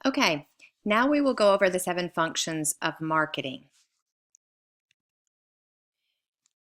Okay, now we will go over the 7 functions of marketing.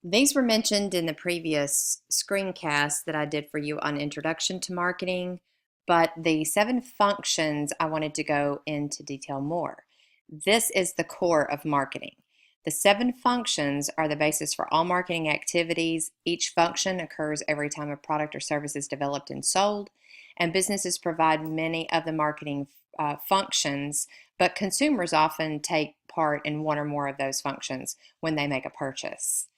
These were mentioned in the previous screencast that I did for you on Introduction to Marketing, but the 7 functions I wanted to go into detail more. This is the core of marketing. The 7 functions are the basis for all marketing activities. Each function occurs every time a product or service is developed and sold, and businesses provide many of the marketing functions, but consumers often take part in one or more of those functions when they make a purchase.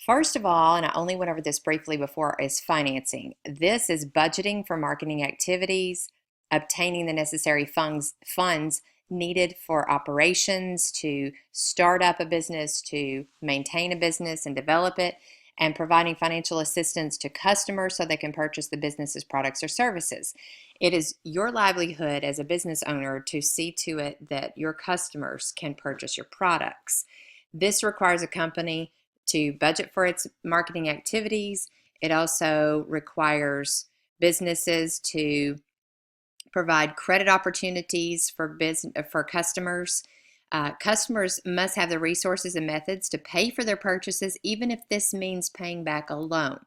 First of all, and I only went over this briefly before, is financing. This is budgeting for marketing activities, obtaining the necessary funds needed for operations, to start up a business, to maintain a business and develop it, and providing financial assistance to customers so they can purchase the business's products or services. It is your livelihood as a business owner to see to it that your customers can purchase your products. This requires a company to budget for its marketing activities. It also requires businesses to provide credit opportunities for customers. Customers must have the resources and methods to pay for their purchases, even if this means paying back a loan.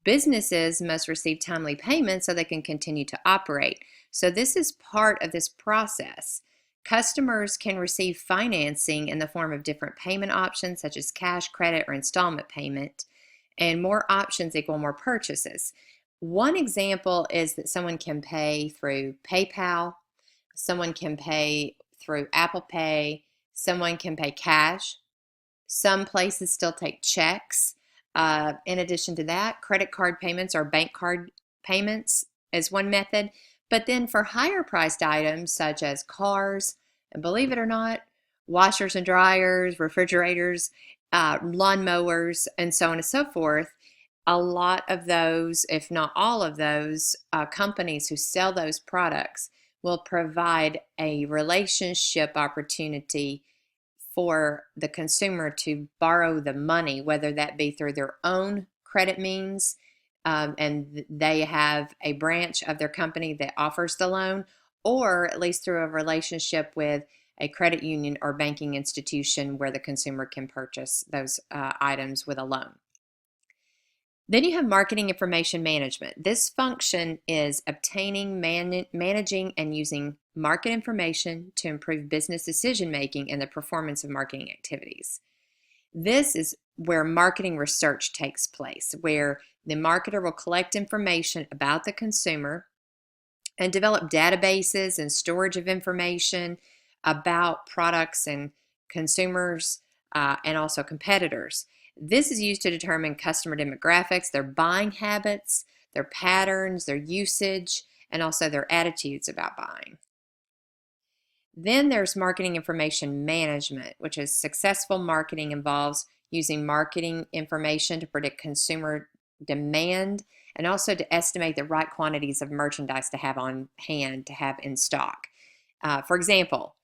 Businesses must receive timely payments so they can continue to operate. So this is part of this process. Customers can receive financing in the form of different payment options such as cash, credit, or installment payment, and more options equal more purchases. One example is that someone can pay through PayPal, someone can pay through Apple Pay, someone can pay cash. Some places still take checks. In addition to that, credit card payments or bank card payments is one method. But then for higher priced items such as cars, and believe it or not, washers and dryers, refrigerators, lawn mowers, and so on and so forth, a lot of those, if not all of those, companies who sell those products will provide a relationship opportunity for the consumer to borrow the money, whether that be through their own credit means, and they have a branch of their company that offers the loan, or at least through a relationship with a credit union or banking institution where the consumer can purchase those items with a loan. Then you have marketing information management. This function is obtaining, managing, and using market information to improve business decision making and the performance of marketing activities. This is where marketing research takes place, where the marketer will collect information about the consumer and develop databases and storage of information about products and consumers and also competitors. This is used to determine customer demographics, their buying habits, their patterns, their usage, and also their attitudes about buying. Then there's marketing information management, which is successful marketing involves using marketing information to predict consumer demand and also to estimate the right quantities of merchandise to have on hand, to have in stock. For example,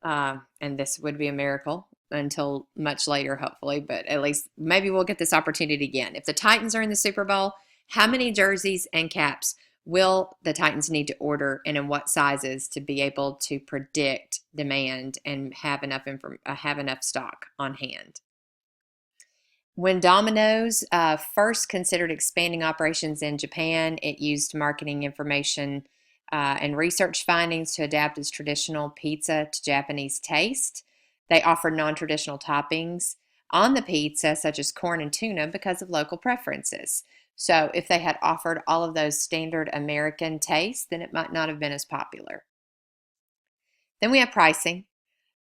and this would be a miracle until much later, hopefully, but at least maybe we'll get this opportunity again. If the Titans are in the Super Bowl, how many jerseys and caps will the Titans need to order and in what sizes to be able to predict demand and have enough stock on hand? When Domino's first considered expanding operations in Japan, it used marketing information and research findings to adapt its traditional pizza to Japanese taste. They offered non-traditional toppings on the pizza, such as corn and tuna, because of local preferences. So if they had offered all of those standard American tastes, then it might not have been as popular. Then we have pricing,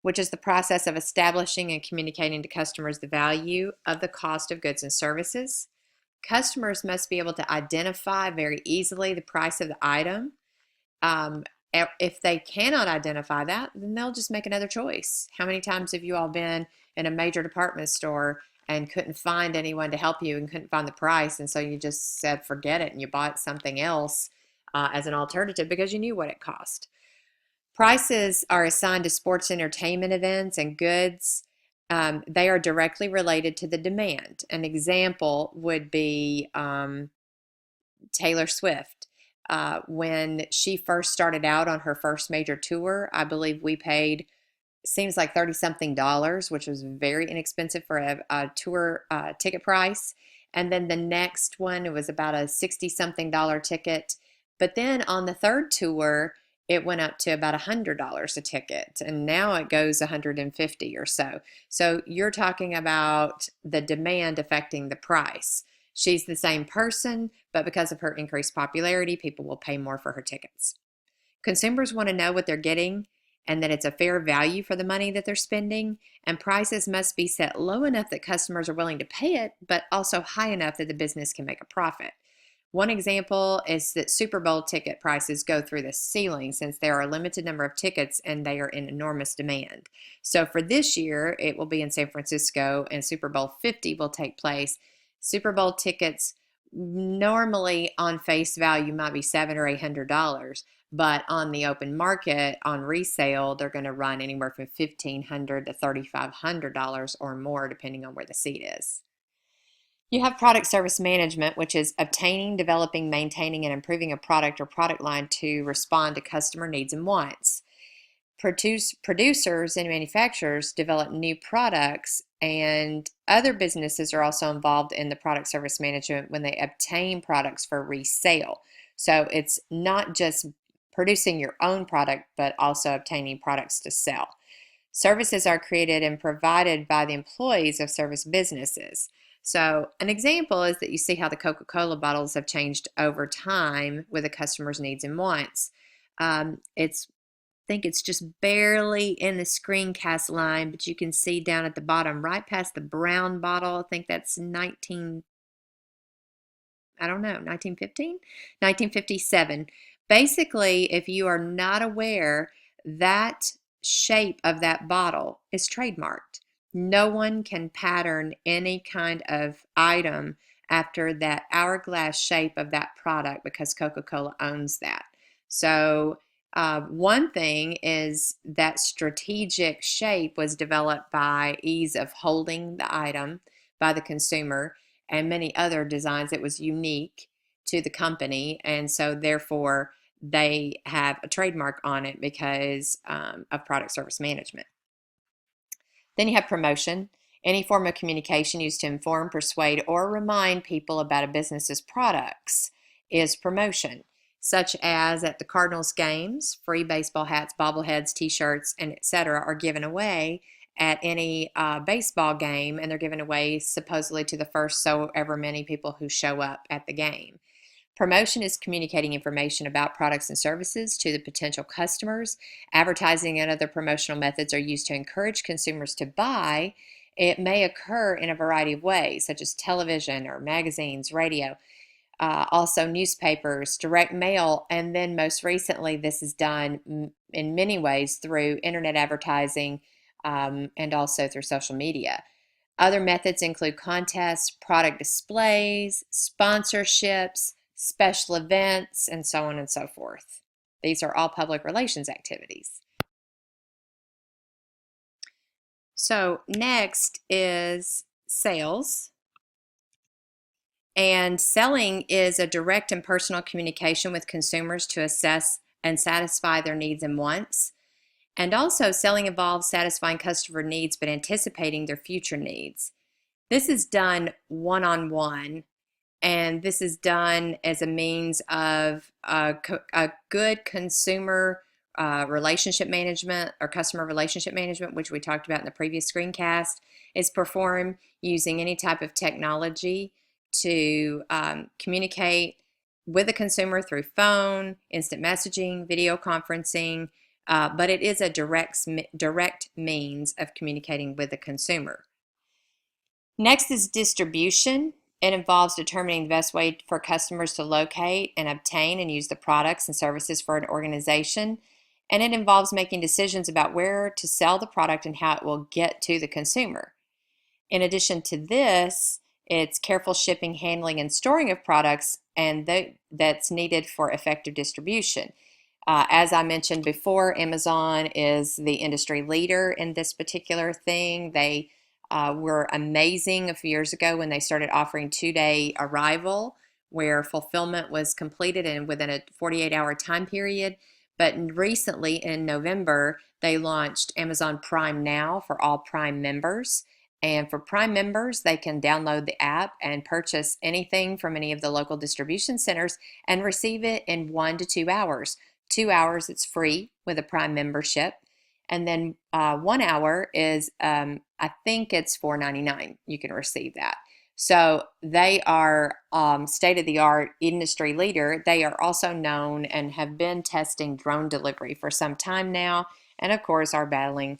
which is the process of establishing and communicating to customers the value of the cost of goods and services. Customers must be able to identify very easily the price of the item. If they cannot identify that, then they'll just make another choice. How many times have you all been in a major department store and couldn't find anyone to help you and couldn't find the price, and so you just said forget it and you bought something else as an alternative because you knew what it cost? Prices are assigned to sports entertainment events and goods. They are directly related to the demand. An example would be Taylor Swift. When she first started out on her first major tour, I believe we paid, seems like 30 something dollars, which was very inexpensive for a tour ticket price. And then the next one, it was about a 60 something dollar ticket. But then on the third tour, it went up to about $100 a ticket, and now it goes 150 or so. So you're talking about the demand affecting the price. She's the same person, but because of her increased popularity, people will pay more for her tickets. Consumers want to know what they're getting and that it's a fair value for the money that they're spending, and prices must be set low enough that customers are willing to pay it, but also high enough that the business can make a profit. One example is that Super Bowl ticket prices go through the ceiling since there are a limited number of tickets and they are in enormous demand. So for this year, it will be in San Francisco and Super Bowl 50 will take place. Super Bowl tickets normally on face value might be $700 or $800, but on the open market on resale, they're going to run anywhere from $1,500 to $3,500 or more, depending on where the seat is. You have product service management, which is obtaining, developing, maintaining, and improving a product or product line to respond to customer needs and wants. Producers and manufacturers develop new products, and other businesses are also involved in the product service management when they obtain products for resale. So it's not just producing your own product, but also obtaining products to sell. Services are created and provided by the employees of service businesses. So an example is that you see how the Coca-Cola bottles have changed over time with the customer's needs and wants. I think it's just barely in the screencast line, but you can see down at the bottom, right past the brown bottle, I think that's 1915? 1957. Basically, if you are not aware, that shape of that bottle is trademarked. No one can pattern any kind of item after that hourglass shape of that product because Coca-Cola owns that. So one thing is that strategic shape was developed by ease of holding the item by the consumer, and many other designs that was unique to the company, and so therefore they have a trademark on it because of product service management. Then you have promotion. Any form of communication used to inform, persuade, or remind people about a business's products is promotion, such as at the Cardinals games, free baseball hats, bobbleheads, t-shirts, and etc. are given away at any baseball game, and they're given away supposedly to the first so ever many people who show up at the game. Promotion is communicating information about products and services to the potential customers. Advertising and other promotional methods are used to encourage consumers to buy. It may occur in a variety of ways, such as television or magazines, radio, also newspapers, direct mail, and then most recently this is done in many ways through internet advertising and also through social media. Other methods include contests, product displays, sponsorships, special events, and so on and so forth. These are all public relations activities. So next is sales. And selling is a direct and personal communication with consumers to assess and satisfy their needs and wants. And also selling involves satisfying customer needs but anticipating their future needs. This is done one-on-one, and this is done as a means of a good consumer relationship management or customer relationship management, which we talked about in the previous screencast, is performed using any type of technology to communicate with the consumer through phone, instant messaging, video conferencing, but it is a direct means of communicating with the consumer. Next is distribution. It involves determining the best way for customers to locate and obtain and use the products and services for an organization. And it involves making decisions about where to sell the product and how it will get to the consumer. In addition to this, it's careful shipping, handling, and storing of products, and that's needed for effective distribution. As I mentioned before, Amazon is the industry leader in this particular thing. They were amazing a few years ago when they started offering 2-day arrival, where fulfillment was completed and within a 48-hour time period. But recently in November, they launched Amazon Prime Now for all Prime members. And for Prime members, they can download the app and purchase anything from any of the local distribution centers and receive it in 1 to 2 hours. 2 hours, it's free with a Prime membership. And then 1 hour is, I think it's $4.99. You can receive that. So they are state-of-the-art industry leader. They are also known and have been testing drone delivery for some time now, and of course are battling